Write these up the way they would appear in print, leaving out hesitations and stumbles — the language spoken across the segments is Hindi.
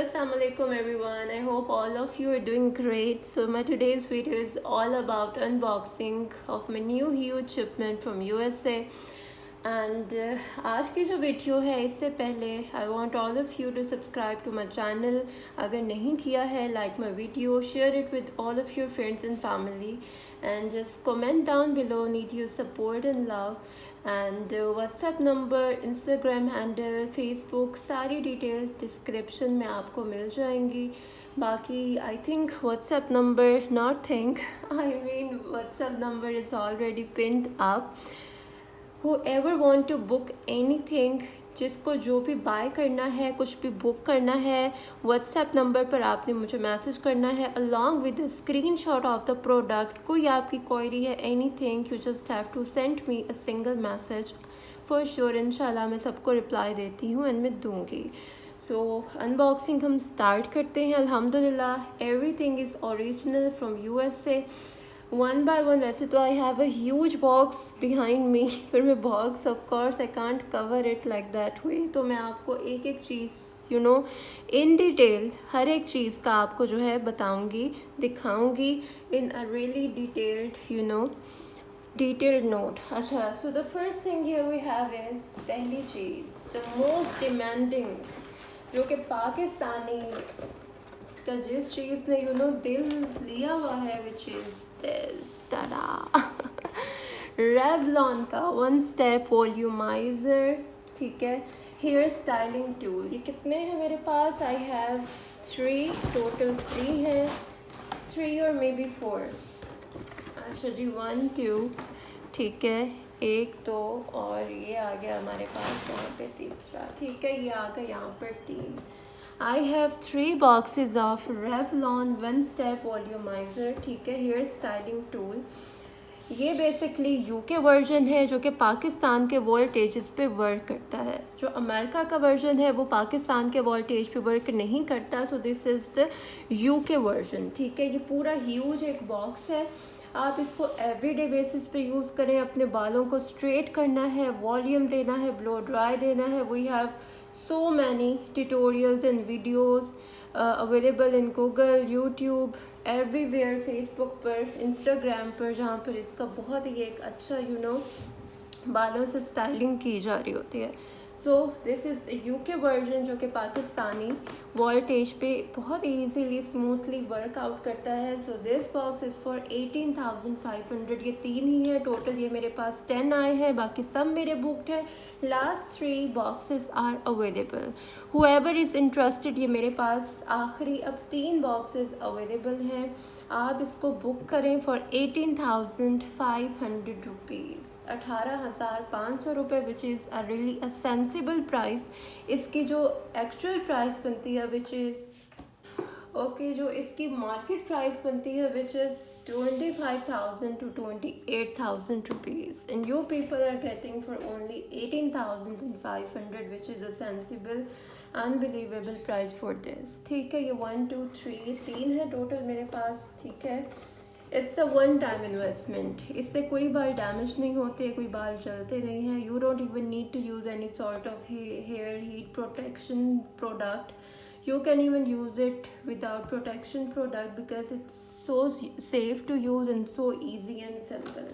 Assalamualaikum everyone. I hope all of you are doing great. So my today's video is all about unboxing of my new huge shipment from USA. And आज की जो वीडियो है इससे पहले I want all of you to subscribe to my channel. अगर नहीं किया है like my video, share it with all of your friends and family and just comment down below. Need your support and love. And WhatsApp number, Instagram handle, Facebook, सारी डिटेल डिस्क्रिप्शन में आपको मिल जाएंगी. बाकी I think WhatsApp number, not think, I mean WhatsApp number is already pinned up. whoever want to book anything, जिसको जो भी बाय करना है, कुछ भी बुक करना है, व्हाट्सएप नंबर पर आपने मुझे मैसेज करना है along with the screenshot of the product. कोई आपकी क्वेरी है, anything, you just have to send me a single message. For sure इंशाल्लाह मैं सबको रिप्लाई देती हूँ एंड मैं दूँगी. सो अनबॉक्सिंग हम स्टार्ट करते हैं. अल्हम्दुलिल्लाह everything is original from USA. One by one. वैसे तो I have a huge box behind me, फिर मैं box of course I can't cover it like that way. तो मैं आपको एक एक चीज़ इन डिटेल हर एक चीज़ का आपको जो है बताऊंगी, दिखाऊंगी in a really detailed detailed note. अच्छा, so the first thing here we have is, पहली चीज़ द मोस्ट डिमांडिंग, जो कि पाकिस्तानी का जिस चीज़ ने दिल लिया हुआ है, which is this, Tada, Revlon का वन स्टेप वॉल्यूमाइज़र. ठीक है, हेयर स्टाइलिंग टूल. ये कितने हैं मेरे पास? आई हैव 3, टोटल 3 है, 3 और मे बी 4. अच्छा जी, 1 2, ठीक है, 1 2 और ये आ गया हमारे पास यहाँ पे तीसरा. ठीक है, ये आ गया यहाँ पर 3. I have 3 boxes of Revlon One Step Volumizer. ठीक है, हेयर स्टाइलिंग टूल. ये बेसिकली यूके वर्जन है जो कि पाकिस्तान के वोल्टेजेस पे वर्क करता है. जो अमेरिका का वर्जन है वो पाकिस्तान के वोल्टेज पे वर्क नहीं करता. So this is the UK version. ठीक है, ये पूरा ह्यूज एक बॉक्स है. आप इसको एवरीडे बेसिस पे यूज़ करें. अपने बालों को स्ट्रेट करना है, वॉल्यूम देना है, ब्लो ड्राई देना है. We have so many tutorials and videos available in Google, YouTube, everywhere, Facebook पर, Instagram पर, जहाँ पर इसका बहुत ही एक अच्छा बालों से स्टाइलिंग की जा रही होती है. So this is UK version जो कि पाकिस्तानी वोल्टेज पे बहुत ईजीली स्मूथली वर्कआउट करता है. So this box is for 18,500. ये 3 ही है टोटल. ये मेरे पास 10 आए हैं, बाकी सब मेरे बुकड है. Last 3 boxes are available. Whoever is interested, ये मेरे पास आखिरी अब 3 बॉक्सेस अवेलेबल हैं. आप इसको बुक करें फॉर 18,500 रुपीज़, 18,500 रुपये, which is a really a sensible price. इसकी जो एक्चुअल प्राइस बनती है विच इज़ ओके, जो इसकी मार्केट प्राइस बनती है which is 25,000 to 28,000 rupees, and you people are getting for only 18,500, which is a sensible unbelievable price for this. ठीक है, ये 1 2 3 3 है टोटल मेरे पास. ठीक है, it's a one time investment. इससे कोई बाल डैमेज नहीं होते, कोई बाल जलते नहीं हैं. You don't even need to use any sort of hair heat protection product. You can even use it without protection product because it's so safe to use and so easy and simple.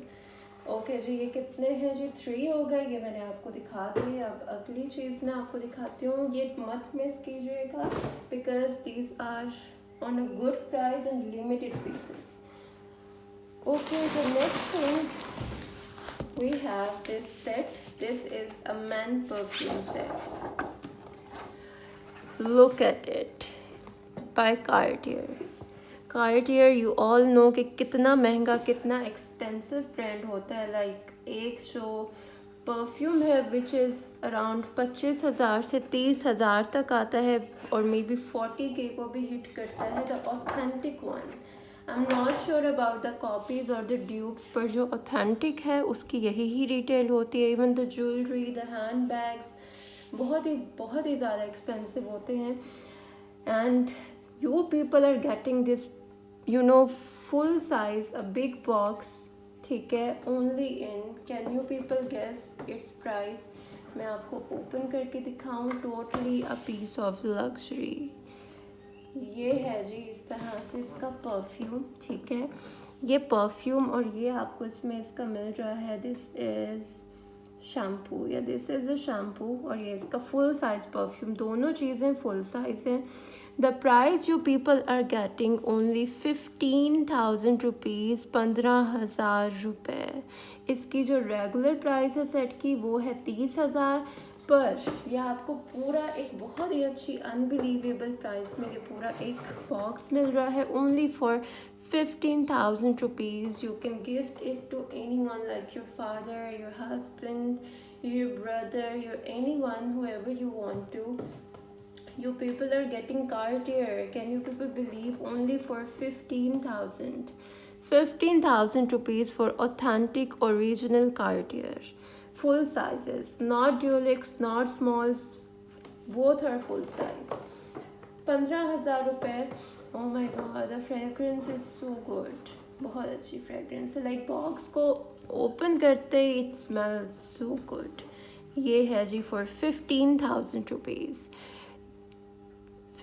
Okay जी, ये कितने हैं जी? 3 हो गए. ये मैंने आपको दिखा दी. अब अगली चीज़ मैं आपको दिखाती हूँ. ये मत मिस कीजिएगा because these are on a good price and limited pieces. Okay, the next thing we have this set. This is a man perfume set. Look at it by Cartier. Cartier, you all know कि कितना महंगा, कितना एक्सपेंसिव ब्रांड होता है. लाइक एक जो परफ्यूम है विच इज़ अराउंड 25,000 से 30,000 तक आता है और मे बी 40K को भी हिट करता है. The authentic one. I am not sure about the copies और द ड्यूब्स, पर जो ऑथेंटिक है उसकी यही ही रिटेल होती है. Even the jewellery, the hand bags बहुत ही ज़्यादा एक्सपेंसिव होते हैं. And you people are getting this full size a big box. ठीक है, only in, can you people guess its price? मैं आपको ओपन करके दिखाऊं. Totally a piece of luxury. ये है जी इस तरह से इसका परफ्यूम, ठीक है। ये परफ्यूम और ये आपको इसमें इसका मिल रहा है, दिस इज़ शैम्पू या दिस इज़ अ शैम्पू, और ये इसका फुल साइज़ परफ्यूम, दोनों चीज़ें फुल साइज़ हैं। The price you people are getting only 15,000 rupees, 15,000 रुपये। इसकी जो रेगुलर प्राइस है सेट की वो है 30,000, पर यह आपको पूरा एक बहुत ही अच्छी अनबिलीवेबल प्राइस में ये पूरा एक बॉक्स मिल रहा है only for 15,000 rupees. You can gift it to anyone like your father, your husband, your brother, your anyone, whoever you want to. You people are getting Cartier. Can you people believe? Only for 15,000. 15,000 rupees for authentic original Cartier. Full sizes, not Dulux, not smalls. Both are full size. 15,000 रुपये। Oh my god, the fragrance is so good. बहुत अच्छी फ्रेगरेंस है, लाइक बॉक्स को ओपन करते ही इट स्मेल्स सो गुड। ये है जी for 15,000 rupees,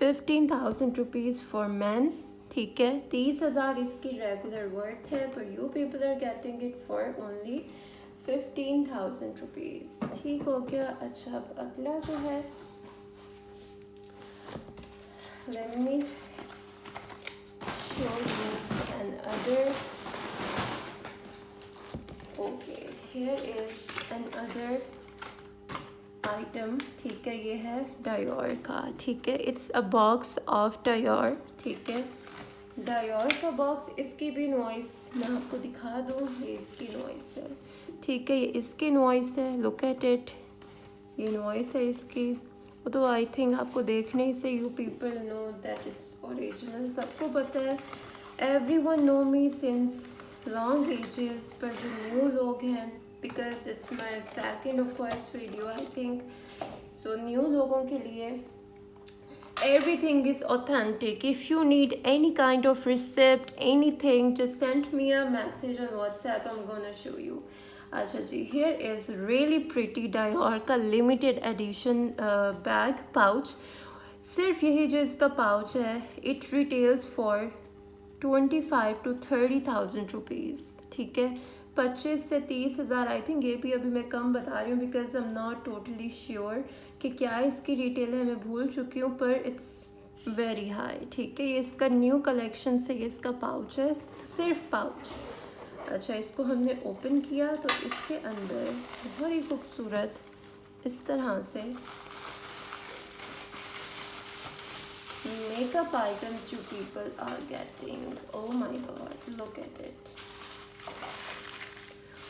15,000 rupees for man, ठीक है। 30,000 इसकी रेगुलर वर्थ है, पर you people are getting it for only 15,000 rupees, ठीक हो गया। अच्छा, अब अगला जो है, let me show you another. Okay, here is another item, ठीक है। ये है डायोर का, ठीक है। It's a box of Dior, ठीक है। डायोर का बॉक्स, इसकी भी नॉइस मैं आपको दिखा दूँ। ये इसकी नॉइस है, ठीक है। ये इसकी नॉइस है, लुक एट इट। ये नॉइस है इसकी, तो आई थिंक आपको देखने से you people know that it's original, सबको पता है। Every one know me since long ages, पर जो न्यू लोग हैं, बिकॉज इट्स माई सेकेंड और first video I think, so new लोगों के लिए everything is authentic. If you need any kind of receipt, anything, just send me a message on WhatsApp. I'm gonna show you. अच्छा जी, here is really pretty Dior का limited edition bag pouch. सिर्फ यही जो इसका पाउच है, it retails for 25 to 30,000 rupees, ठीक है। 25 से 30,000, आई थिंक ये भी अभी मैं कम बता रही हूँ because I am not totally sure कि क्या इसकी रिटेल है, मैं भूल चुकी हूँ, पर इट्स वेरी हाई, ठीक है। ये इसका न्यू कलेक्शन से ये इसका पाउच है, सिर्फ पाउच। अच्छा, इसको हमने ओपन किया तो इसके अंदर बहुत ही खूबसूरत इस तरह से makeup items you people are getting. Oh my god, look at it.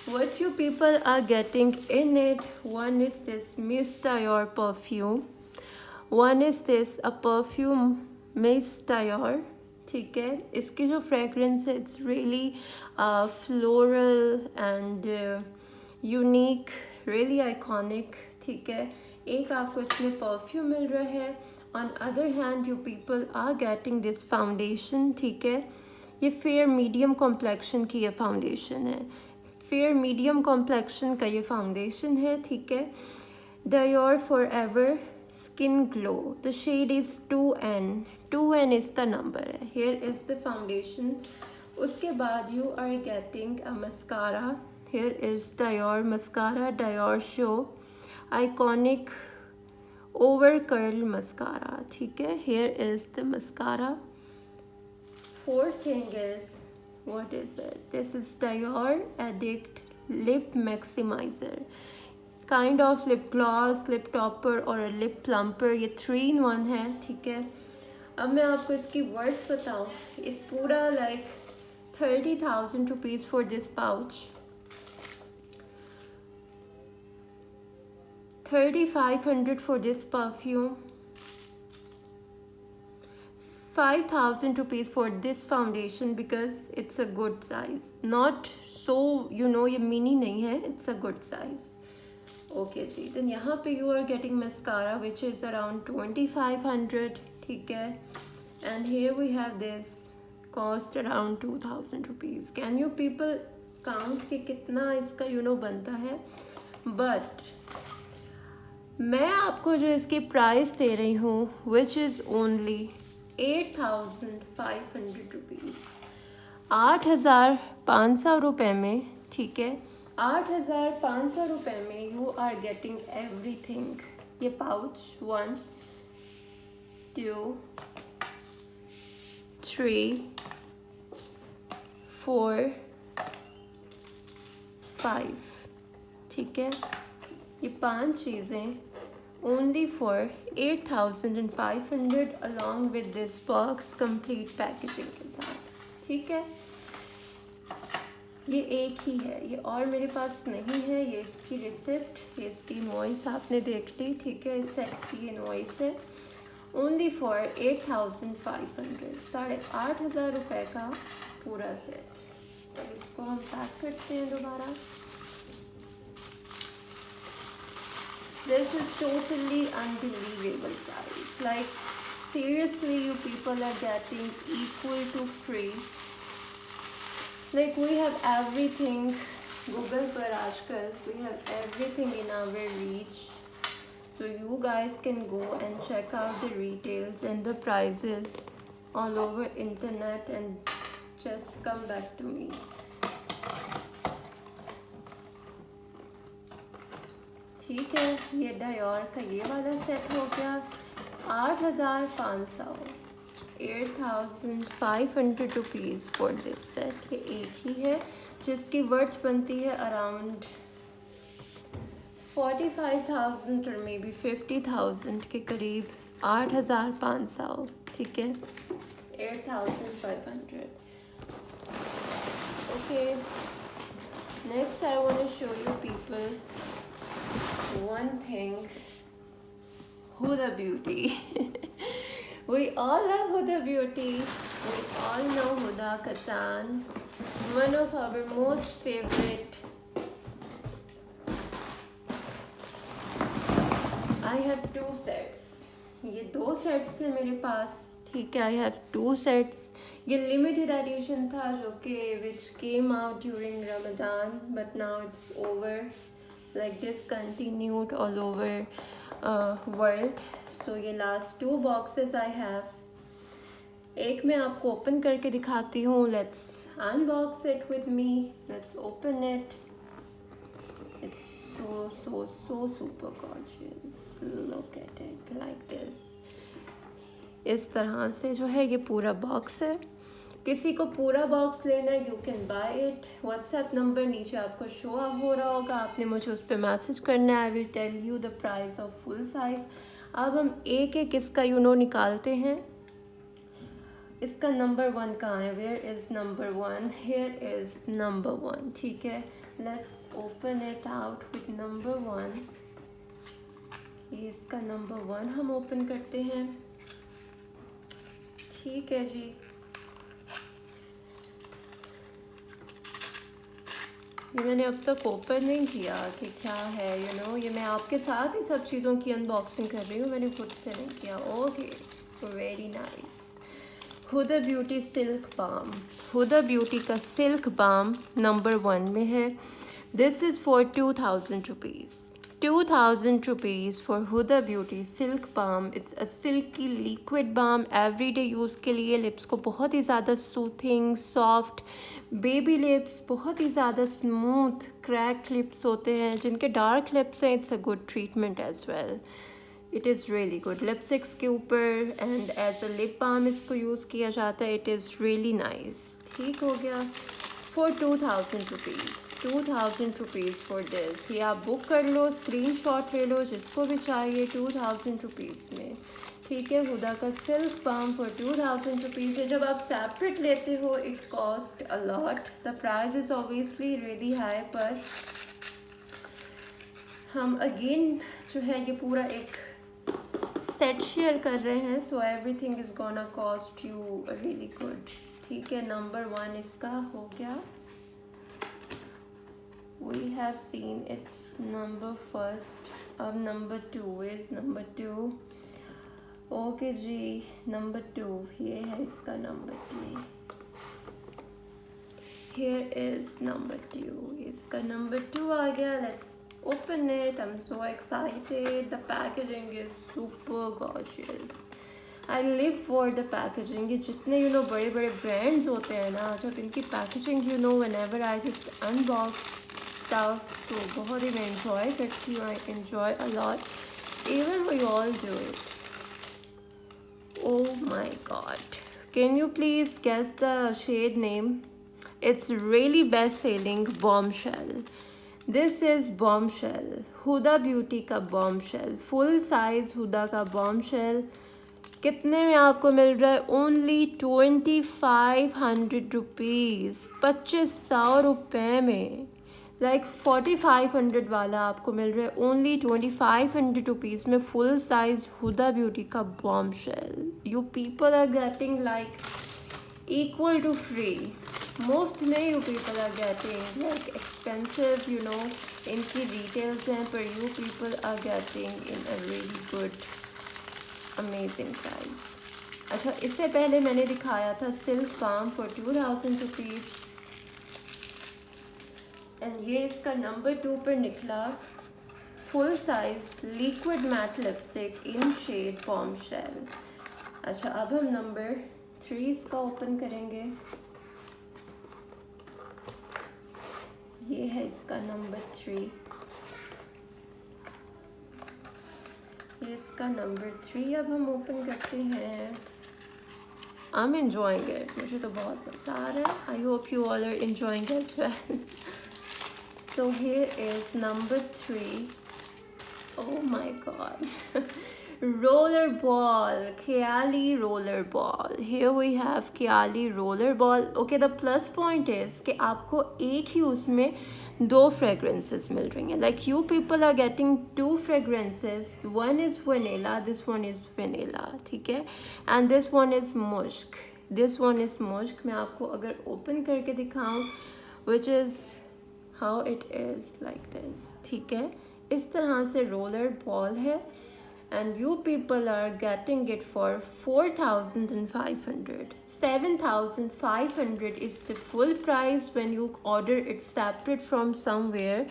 What you people are getting in it, one is this Miss Dior perfume, one is this a perfume Miss Dior, ठीक है। इसकी जो फ्रेगरेंस है it's really floral and unique, really iconic, ठीक है। एक आपको इसमें परफ्यूम मिल रहा है, on other hand you people are getting this foundation, ठीक है। ये फेयर मीडियम कॉम्प्लेक्शन की ये फाउंडेशन है, फेयर मीडियम कॉम्प्लेक्शन का ये फाउंडेशन है, ठीक है। Dior forever skin glow, the shade is 2N, 2N इसका नंबर है। Here is the foundation. उसके बाद you are getting a mascara, here is Dior mascara, Dior show iconic over curl mascara, ठीक है। Here is the mascara. Fourth thing is, what is it? This is Dior Addict Lip Maximizer, kind of lip gloss, lip topper और lip plumper, ये 3-in-1 है, ठीक है। अब मैं आपको इसकी वर्थ बताऊँ, इस पूरा like 30,000 rupees for this pouch, 3,500 for this perfume, 5,000 rupees for this foundation because it's a good size, not so ये mini नहीं है, it's a good size. Okay ji, then यहाँ पे you are getting mascara which is around 2,500, ठीक है। And here we have this cost around 2,000 rupees. Can you people count कि कितना इसका बनता है? But मैं आपको जो इसकी प्राइस दे रही हूँ which is only 8,500 रुपीज़, 8,500 रुपये में, ठीक है, 8,500 रुपये में यू आर गेटिंग एवरीथिंग। ये पाउच 1 2 3 4 5, ठीक है, ये 5 चीज़ें only for 8,500 along with this box complete packaging के साथ, ठीक है। ये एक ही है, ये और मेरे पास नहीं है। ये इसकी रिसिप्ट, ये इसकी इनवॉइस आपने देख ली, ठीक है, इस सेट की इनवॉइस है ओनली फॉर 8,500, 8,500 रुपये का पूरा सेट। अब इसको हम पैक करते हैं दोबारा। This is totally unbelievable price. Like seriously, you people are getting equal to free. Like we have everything. Google पर आजकल we have everything in our reach. So you guys can go and check out the retails and the prices all over internet and just come back to me. ठीक है, ये डायोर का ये वाला सेट हो गया 8,500, 8,500 रुपीज़ फॉर दिस सेट। ये एक ही है जिसकी वर्थ बनती है अराउंड 45,000 और मे बी 50,000 के करीब। 8,500, ठीक है, 8,500। Okay, next I want to show you people one thing, Huda Beauty. We all love Huda Beauty. We all know Huda Kattan, one of our most favorite. I have 2 sets. ये 2 sets है मेरे पास, ठीक है। I have 2 sets. ये limited edition था जो कि which came out during Ramadan, but now it's over. Like discontinued all over world. So ये last 2 boxes I have. एक मैं आपको open करके दिखाती हूँ. Let's unbox it with me. Let's open it. It's so super gorgeous. Look at it like this. इस तरह से जो है ये पूरा बॉक्स है। किसी को पूरा बॉक्स लेना है, you can buy it. WhatsApp number नीचे आपको शो ऑफ हो रहा होगा, आपने मुझे उस पर मैसेज करना है। I will tell you the price of full size. अब हम एक एक इसका निकालते हैं। इसका नंबर 1 कहाँ है? Where is number 1? Here is number 1, ठीक है। Let's open it out with number 1। ये इसका नंबर 1 हम ओपन करते हैं, ठीक है जी। ये मैंने अब तक ओपन नहीं किया कि क्या है, ये मैं आपके साथ ही सब चीज़ों की अनबॉक्सिंग कर रही हूँ, मैंने खुद से नहीं किया। Okay, very nice. Huda Beauty silk balm, Huda beauty का सिल्क बाम नंबर 1 में है। This is for 2,000 rupees, 2,000 rupees for Huda Beauty silk balm. It's a silky liquid balm, everyday use के लिए। लिप्स को बहुत ही ज़्यादा सूथिंग, सॉफ्ट बेबी लिप्स, बहुत ही ज़्यादा स्मूथ क्रैक्ड लिप्स होते हैं जिनके डार्क लिप्स हैं। It's a good treatment as well. It is really good lipsticks के ऊपर and as a lip balm इसको यूज़ किया जाता है। इट इज़ रियली नाइस, ठीक हो गया। For 2,000 rupees, 2,000 rupees for this. ये आप बुक कर लो, स्क्रीनशॉट ले लो, जिसको भी चाहिए। 2,000 रुपीज़ में, ठीक है। हुदा का सिल्क बाम फॉर 2,000 रुपीज़ है। जब आप सेपरेट लेते हो it cost a lot, the price is obviously really high. पर हम अगेन जो है ये पूरा एक सेट शेयर कर रहे हैं, so everything is gonna cost you really good, ठीक है। नंबर 1 इसका हो गया। We have seen it's number 1। अब नंबर 2 इज़ नंबर 2। ओके जी, नंबर 2 ये है इसका नंबर 2। हियर इज़ नंबर 2, इसका नंबर 2 आ गया। Let's open it. I'm so excited. The packaging is super gorgeous. I live for the packaging. ये जितने यू नो बड़े बड़े ब्रांड्स होते हैं ना, जब इनकी packaging you know whenever I just unbox stuff, तो बहुत ही मैं इंजॉय करती हूँ। I enjoy a lot, even we all do it. Oh my god. Can you please guess the shade name? It's really best selling Bombshell. This is Bombshell. Huda Beauty का Bombshell. Full size Huda का Bombshell. कितने में आपको मिल रहा है? ओनली 2500 रुपीज़, 2500 रुपये में। लाइक 4500 वाला आपको मिल रहा है ओनली 2500 रुपीज़ में, फुल साइज हुदा ब्यूटी का bombshell. You people are getting like equal to free, मुफ्त में you people are getting like expensive, you know इनकी डिटेल्स हैं, पर you people are getting in a really good amazing price. अच्छा, इससे पहले मैंने दिखाया था silk balm for 2000 rupees, and ये इसका नंबर 2 पर निकला, full size liquid matte lipstick इन शेड बॉम्बशेल। अच्छा, अब हम नंबर 3 इसका ओपन करेंगे। ये है इसका नंबर 3, ये इसका नंबर 3 अब हम ओपन करते हैं। आई एम एंजॉइंग इट, मुझे तो बहुत मज़ा आ रहा है। I hope you all are enjoying as well. So here is number 3. Oh my god. Roller ball, Kayali roller ball. Here we have Kayali roller ball. Okay, the plus point is कि आपको एक ही उसमें 2 fragrances मिल रही हैं. Like you people are getting 2 fragrances. One is vanilla, this one is vanilla, ठीक है? And this one is musk. This one is musk. मैं आपको अगर open करके दिखाऊं, which is how it is like this, ठीक है? इस तरह से रोलर बॉल है, and you people are getting it for 4500. 7500 is the full price when you order it separate from somewhere,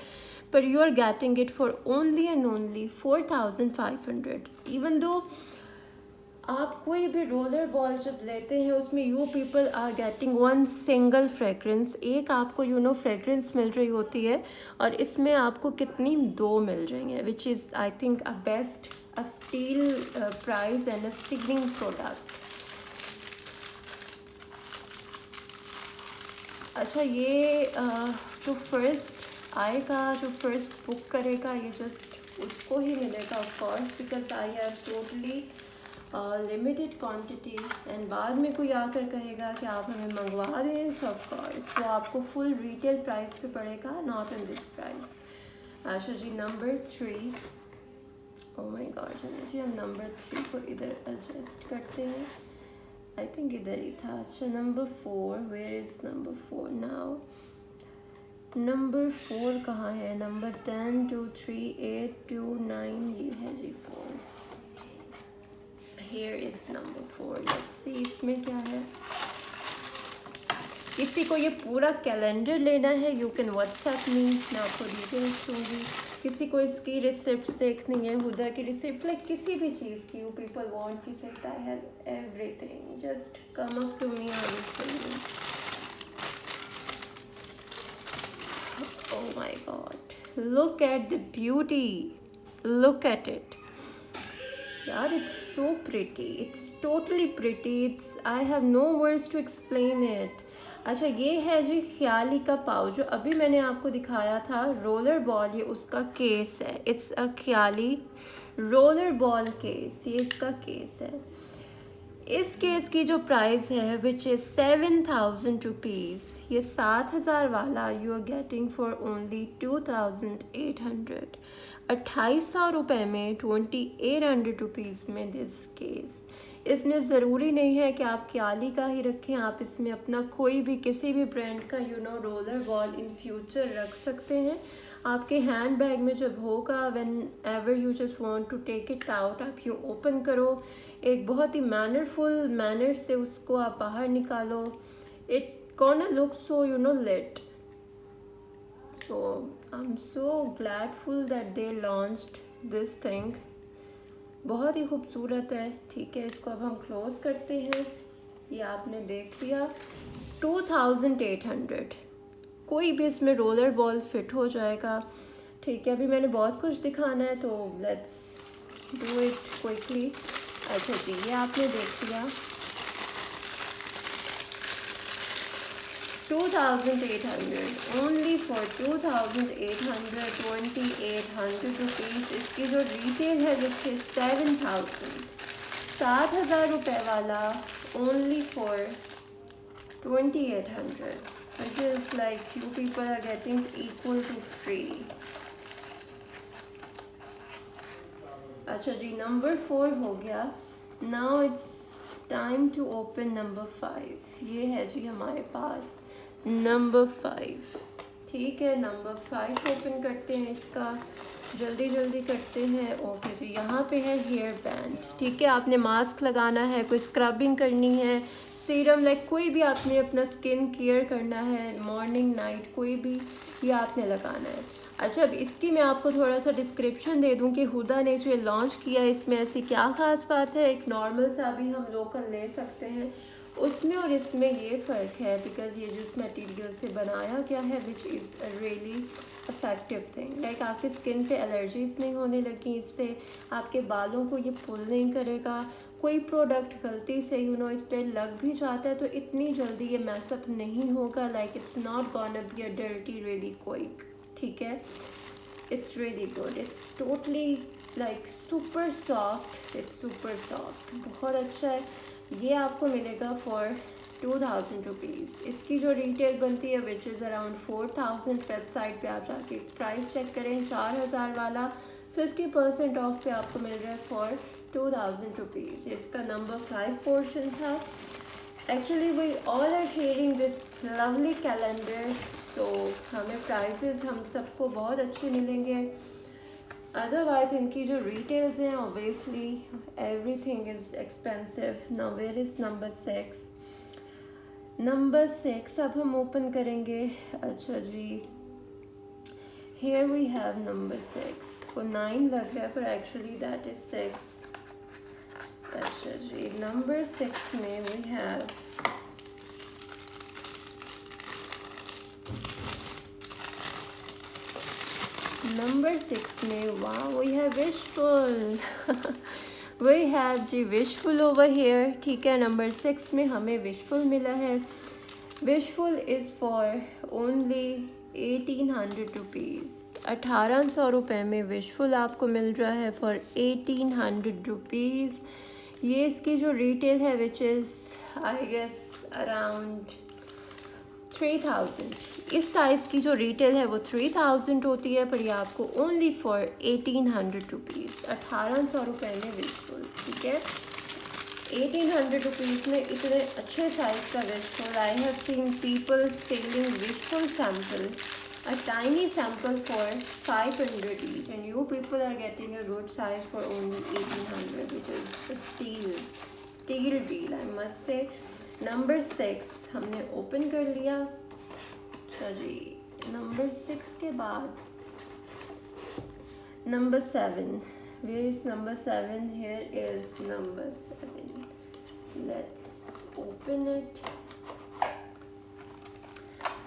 but you are getting it for only and only 4500. Even though आप कोई भी रोलर बॉल जब लेते हैं उसमें you people are getting one single fragrance, एक आपको यू नो फ्रेगरेंस मिल रही होती है, और इसमें आपको कितनी 2 मिल रही हैं, विच is I think a best a steel price and a stealing product. अच्छा, ये जो फर्स्ट आएगा, जो फर्स्ट बुक करेगा, ये जस्ट उसको ही मिलेगा of course, because I have totally limited quantity, and बाद में कोई आकर कहेगा कि आप हमें मंगवा दें सब कोर्स, तो आपको फुल रिटेल प्राइस पे पड़ेगा, नॉट इन दिस प्राइस। अच्छा जी, नंबर 3। ओह माय गॉड, चलिए जी हम नंबर 3 को इधर एडजस्ट करते हैं। आई थिंक इधर ही था। अच्छा, नंबर 4, वेयर इज़ नंबर 4 नाउ? नंबर 4 कहाँ है? नंबर 10 2 3 8 2 9, ये है जी 4। Here is number 4. Let's see इसमें क्या है। किसी को ये पूरा कैलेंडर लेना है, यू कैन व्हाट्सएप मी, मैं आपको डिटेल्स दूँगी। किसी को इसकी रिसिप्ट देखनी है, हुदा की रिसिप्ट, लाइक किसी भी चीज़ की, you people want receipt, I have everything, just come up to me, I will tell you. Oh my god, look at the beauty, look at it yaar, it's so pretty, it's totally pretty, it's I have no words to explain it। अच्छा, ये है जी ख्याली का पाउच, जो अभी मैंने आपको दिखाया था रोलर बॉल, ये उसका केस है। It's a Khyali roller ball case, ये इसका केस है। इस केस की जो प्राइस है विच इज़ 7000 रुपीज़, ये 7000 वाला you are getting for only 2800। 2800 रुपये में 2800 रुपीज़ में दिस केस। इसमें ज़रूरी नहीं है कि आप क्याली का ही रखें, आप इसमें अपना कोई भी किसी भी ब्रांड का you know roller ball in future रख सकते हैं। आपके हैंड बैग में जब होगा, whenever you just want to take it out, आप यू ओपन करो, एक बहुत ही मैनरफुल मैनर से उसको आप बाहर निकालो। It gonna look so you know lit, so I'm so gladful that they launched this thing, बहुत ही खूबसूरत है। ठीक है, इसको अब हम क्लोज़ करते हैं। ये आपने देख लिया 2800। कोई भी इसमें रोलर बॉल फिट हो जाएगा। ठीक है, अभी मैंने बहुत कुछ दिखाना है तो लेट्स डू इट क्विकली। अच्छा जी, ये आपने देख लिया 2800, ओनली फॉर 2800, 2800 रुपीज़। इसकी जो रिटेल है विच इज 7000, 7000 रुपये वाला only for 2800, which is like you people are getting equal to free. अच्छा जी, नंबर 4 हो गया। Now it's time to open number 5। ये है जी हमारे पास नंबर 5। ठीक है, नंबर 5 ओपन करते हैं। इसका जल्दी जल्दी करते हैं। ओके जी, यहाँ पे है हेयर बैंड। ठीक है, आपने मास्क लगाना है, कोई स्क्रबिंग करनी है, सीरम लाइक कोई भी आपने अपना स्किन केयर करना है, मॉर्निंग नाइट कोई भी, ये आपने लगाना है। अच्छा, अब इसकी मैं आपको थोड़ा सा डिस्क्रिप्शन दे दूं कि हुदा ने जो लॉन्च किया है इसमें ऐसी क्या ख़ास बात है। एक नॉर्मल सा भी हम लोकल ले सकते हैं, उसमें और इसमें ये फ़र्क है बिकॉज़ ये जिस मटेरियल से बनाया गया है which is a really effective thing. Like आपके स्किन पे एलर्जीज नहीं होने लगी इससे, आपके बालों को ये पुल नहीं करेगा। कोई प्रोडक्ट गलती से इस पर लग भी जाता है तो इतनी जल्दी ये मैसअप नहीं होगा। Like it's not gonna be a dirty really quick. ठीक है, it's really good, it's totally like super soft, it's super soft, बहुत अच्छा है। ये आपको मिलेगा फॉर 2000 रुपीज़। इसकी जो रिटेल बनती है विच इज़ अराउंड 4000। वेबसाइट पे आप जाके प्राइस चेक करें। 4000 वाला 50% ऑफ पे आपको मिल रहा है फॉर 2000 रुपीज़। इसका नंबर 5 पोर्शन था। Actually we all are sharing this lovely calendar, तो हमें प्राइसेस हम सबको बहुत अच्छे मिलेंगे। अदरवाइज इनकी जो रिटेल्स हैं obviously everything is expensive. Now where is number 6। Number 6 अब हम ओपन करेंगे। अच्छा जी, हेयर वी हैव नंबर 6। वो 9 लग रहा है पर एक्चुअली दैट इज़ 6। अच्छा जी, नंबर 6 में वी हैव नंबर 6 में वाह we have wishful we have जी विशफुल ओवर हेयर। ठीक है, नंबर 6 में हमें विशफुल मिला है। Wishful is for only 1800 rupees. 1800 रुपये में विशफुल आपको मिल रहा है फॉर 1800 रुपीज़। ये इसकी जो रिटेल है which is I guess around 3000। इस साइज़ की जो रिटेल है वो 3000 होती है, पर ये आपको ओनली फॉर 1800 रुपीज़। 1800 रुपये में विशफुल। ठीक है, 1800 रुपीज़ में इतने अच्छे साइज़ का wishful. I have seen people selling wishful sample, a tiny sample for 500 each, and you people are getting a good size for only 1800, which is a steal deal I must say. Number 6 हमने ओपन कर लिया। अच्छा जी, नंबर 6 के बाद number 7। where is number 7? here is number 7. let's open it.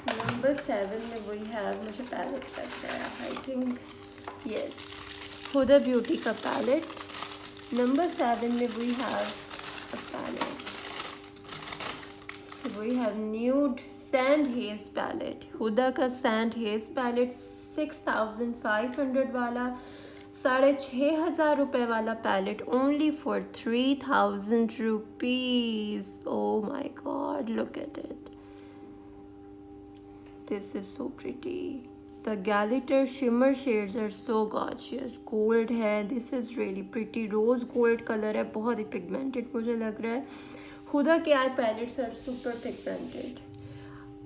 Number 7 में वी हैव, मुझे पैलेट लग रहा है I think, yes, Huda beauty का पैलेट। नंबर 7 में we have a palette, we have nude sand haze palette. Huda का सैंड हेज पैलेट 6500 वाला, 6500 रुपये वाला palette only for 3000 rupees. Oh my god, look at it, this is so pretty. The glitter shimmer shades are so gorgeous. gold है, this is really pretty. rose gold color है, बहुत ही pigmented मुझे लग रहा है। हुदा के eye palettes are super pigmented.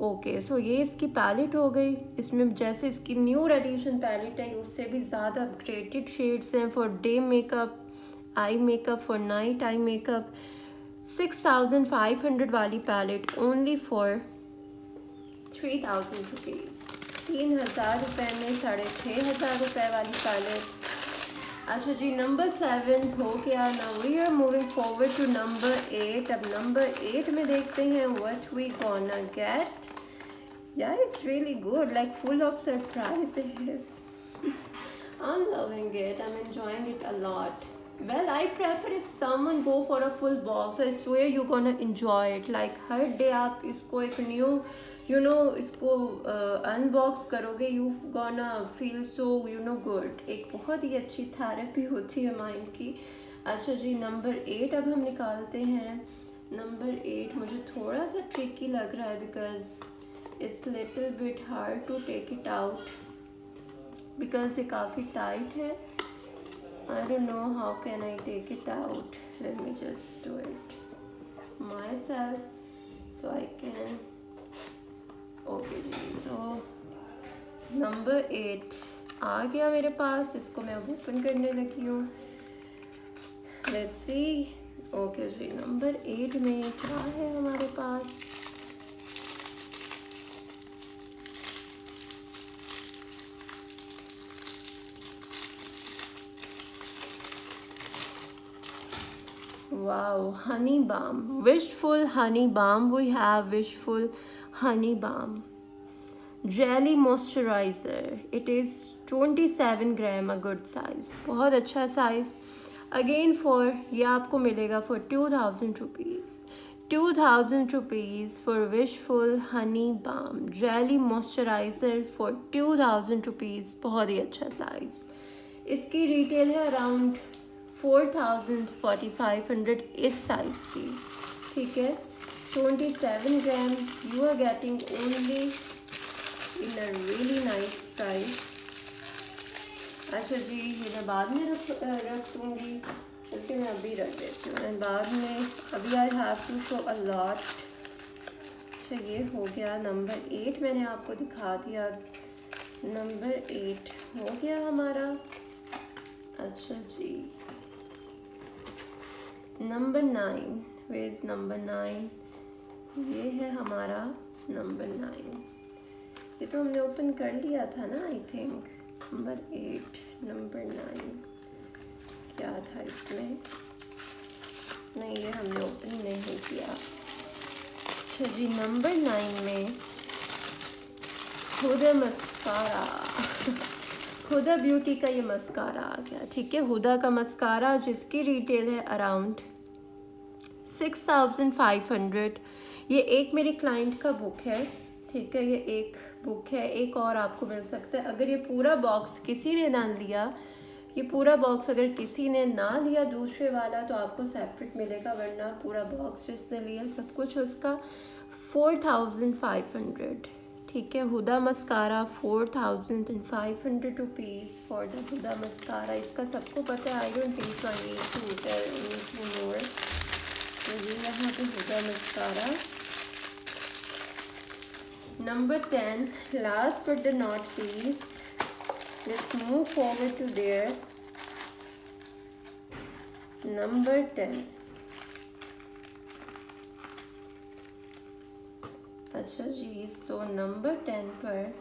Okay, so ये इसकी पैलेट हो गई। इसमें जैसे इसकी न्यू एडिशन पैलेट है उससे भी ज़्यादा अपग्रेडेड शेड्स हैं for day makeup, eye makeup, for night eye makeup. 6500 वाली पैलेट ओनली फॉर 3000 रुपीज़। 3000 रुपये में 6500 रुपये वाली पैलेट अच्छा जी, नंबर 7 हो गया। Now we are moving forward to number 8। अब नंबर 8 में देखते हैं what we gonna get. Yeah, it's really good, like full of surprises. I'm loving it. I'm enjoying it a lot. Well, I prefer if someone go for a full box. I swear you're gonna enjoy it. Like her day आप इसको एक new, इसको unbox करोगे, you gonna feel so good. एक बहुत ही अच्छी थेरेपी होती है माइंड की। अच्छा जी, नंबर 8 अब हम निकालते हैं। नंबर 8 मुझे थोड़ा सा ट्रिकी लग रहा है because it's little bit hard to take it out because ये काफ़ी टाइट है। I don't know how can I take it out. Let me just do it myself so I can. Okay जी, so नंबर 8 आ गया मेरे पास। इसको मैं अब ओपन करने लगी हूँ। Let's see. ओके जी, नंबर 8 में क्या है हमारे पास। Wow, honey balm, wishful honey balm. We have wishful honey balm jelly moisturizer. It is 27 gram, a good size, बहुत अच्छा size. Again for ये आपको मिलेगा for 2000 rupees. 2000 rupees for wishful honey balm jelly moisturizer for 2000 rupees. बहुत ही अच्छा size. इसकी रिटेल है अराउंड 4000-4500 इस साइज की। ठीक है, 27 gram you are getting only in a really nice price. अच्छा जी, ये मैं बाद में रख दूँगी क्योंकि मैं अभी रख देती हूँ एंड बाद में अभी I have to show a lot. अच्छा, ये हो गया नंबर 8, मैंने आपको दिखा दिया। नंबर 8 हो गया हमारा। अच्छा जी, नंबर 9, वे इज़ नंबर 9। ये है हमारा नंबर 9। ये तो हमने ओपन कर लिया था ना आई थिंक। नंबर 8, नंबर 9 क्या था इसमें। नहीं, ये हमने ओपन नहीं किया। अच्छा जी, नंबर 9 में हुदा मस्कारा हुदा ब्यूटी का ये मस्कारा आ गया। ठीक है, हुदा का मस्कारा जिसकी रिटेल है अराउंड 6500। ये एक मेरी क्लाइंट का बुक है। ठीक है, ये एक बुक है, एक और आपको मिल सकता है अगर ये पूरा बॉक्स किसी ने ना लिया। ये पूरा बॉक्स अगर किसी ने ना लिया दूसरे वाला तो आपको सेपरेट मिलेगा, वरना पूरा बॉक्स जिसने लिया सब कुछ उसका 4500। ठीक है, Huda mascara 4500 rupees for the Huda mascara. इसका सबको पता है। I don't think so I need to tell anything more. तो ये यहाँ पे Huda mascara. Number 10, last but the not least, let's move forward to there. Number 10। अच्छा जी, सो नंबर 10 पर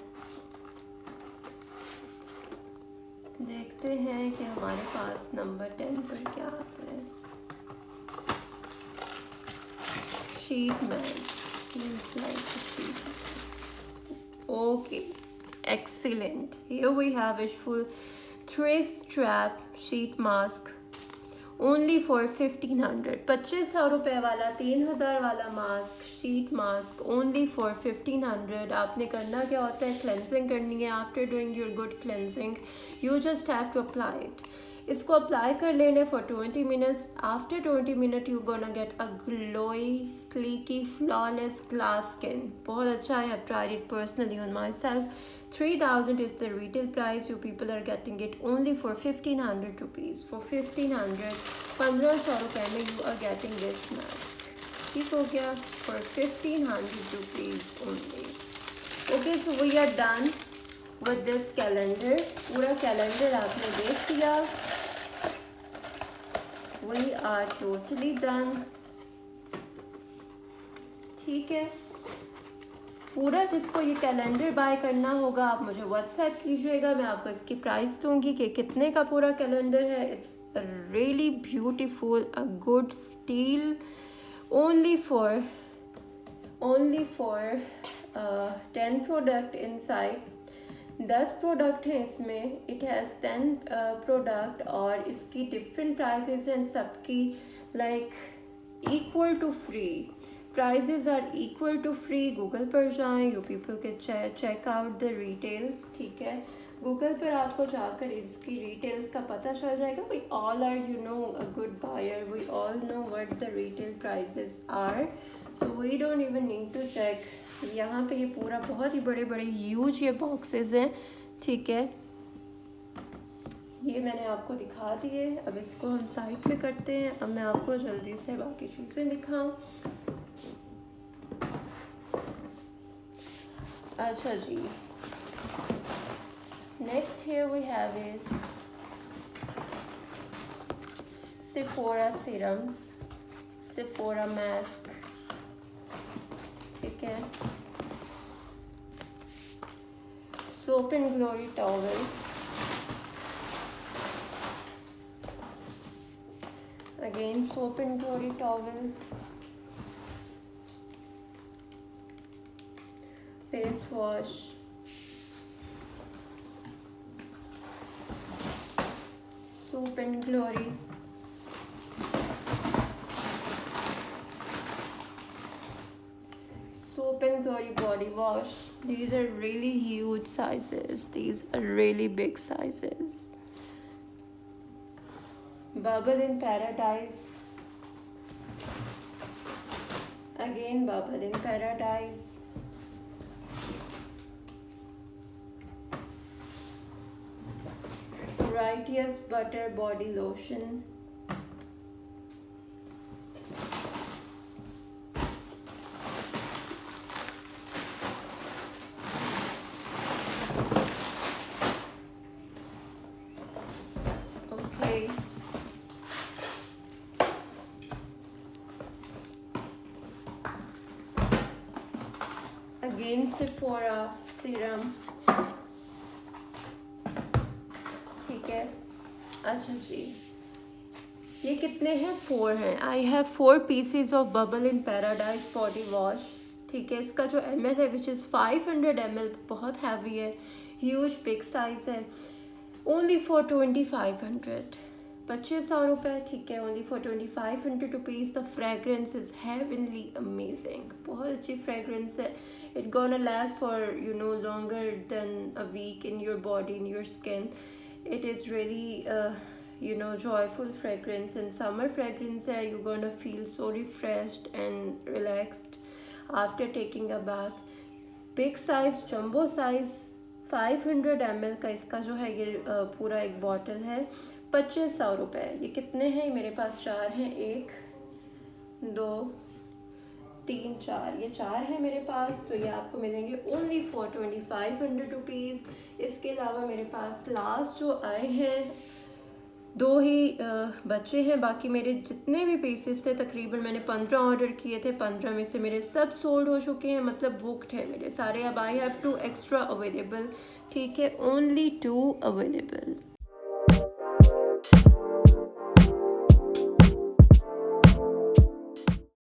देखते हैं कि हमारे पास नंबर 10 पर क्या आता है। Sheet mat, okay, excellent. Here we have wishful three strap sheet mask only for 1500। 2500 रुपये वाला 3000 वाला mask, sheet mask only for 1500। आपने करना क्या होता है, क्लेंजिंग करनी है। After doing your good cleansing you just have to apply it. इसको अप्लाई कर लेने for 20 minutes. After 20 minute you gonna get a glowy sleeky flawless glass skin. बहुत अच्छा, I have tried it personally on my self. 3000 is the retail price. You people are getting it only for 1500 rupees. For 1500, 1500 रुपये में you are getting this mask. ठीक हो गया, for 1500 rupees only. Okay, so we are done with this calendar. पूरा calendar आपने देख लिया। We are totally done. ठीक है, पूरा जिसको ये कैलेंडर बाय करना होगा आप मुझे व्हाट्सएप कीजिएगा, मैं आपको इसकी प्राइस दूंगी कि कितने का पूरा कैलेंडर है। It's really beautiful, a good steel, only for 10 product inside. 10 product हैं इसमें, इट हैज़ 10 प्रोडक्ट और इसकी डिफरेंट प्राइजेस हैं सबकी, like equal to free prices are equal to free. Google पर जाएं, यू पीपल के चेक आउट द रिटेल्स, ठीक है। गूगल पर आपको जाकर इसकी रिटेल्स का पता चल जाएगा। We all are you know a good buyer, we all know what the retail prices are, so we don't even need to check. यहाँ पे ये पूरा बहुत ही बड़े बड़े ह्यूज ये बॉक्सेस हैं, ठीक है। ये मैंने आपको दिखा दिए, अब इसको हम साइड में करते हैं। अब मैं आपको जल्दी से बाकी चीज़ें दिखाऊं। अच्छा जी, next here we have is Sephora serums, Sephora mask, ठीक है। Soap and Glory towel, again Soap and Glory towel, face wash, Soap and Glory, Soap and Glory body wash. These are really huge sizes, these are really big sizes. Bubble in Paradise, again Bubble in Paradise, Righteous Butter body lotion, okay. Again Sephora serum, ठीक है। अच्छा जी, ये कितने हैं? 4 हैं। I have 4 pieces of bubble in paradise body wash, ठीक है। इसका जो ml है विच इज़ 500 ml, बहुत हैवी है, ह्यूज बिग साइज है। ओनली फॉर 2500, 2500 रुपये, ठीक है। Only for 2500 rupees. The fragrance is heavenly amazing, बहुत अच्छी फ्रेगरेंस है। It gonna last for you know longer than a week in your body, in your skin. It is really you know joyful fragrance and summer fragrance है। You gonna feel so refreshed and relaxed after taking a bath. Big size jumbo size 500 ml का इसका जो है ये पूरा एक बॉटल है, 2500 रुपये। ये कितने हैं? मेरे पास 4 हैं, 1 2 3 4, ये 4 है मेरे पास, तो ये आपको मिलेंगे ओनली फॉर 2500 रुपीज़। इसके अलावा मेरे पास लास्ट जो आए हैं 2 ही बच्चे हैं, बाकी मेरे जितने भी पीसेस थे तकरीबन मैंने 15 ऑर्डर किए थे, 15 में से मेरे सब सोल्ड हो चुके हैं, मतलब बुकड है मेरे सारे। अब आई हैव 2 एक्स्ट्रा अवेलेबल, ठीक है, ओनली 2 अवेलेबल।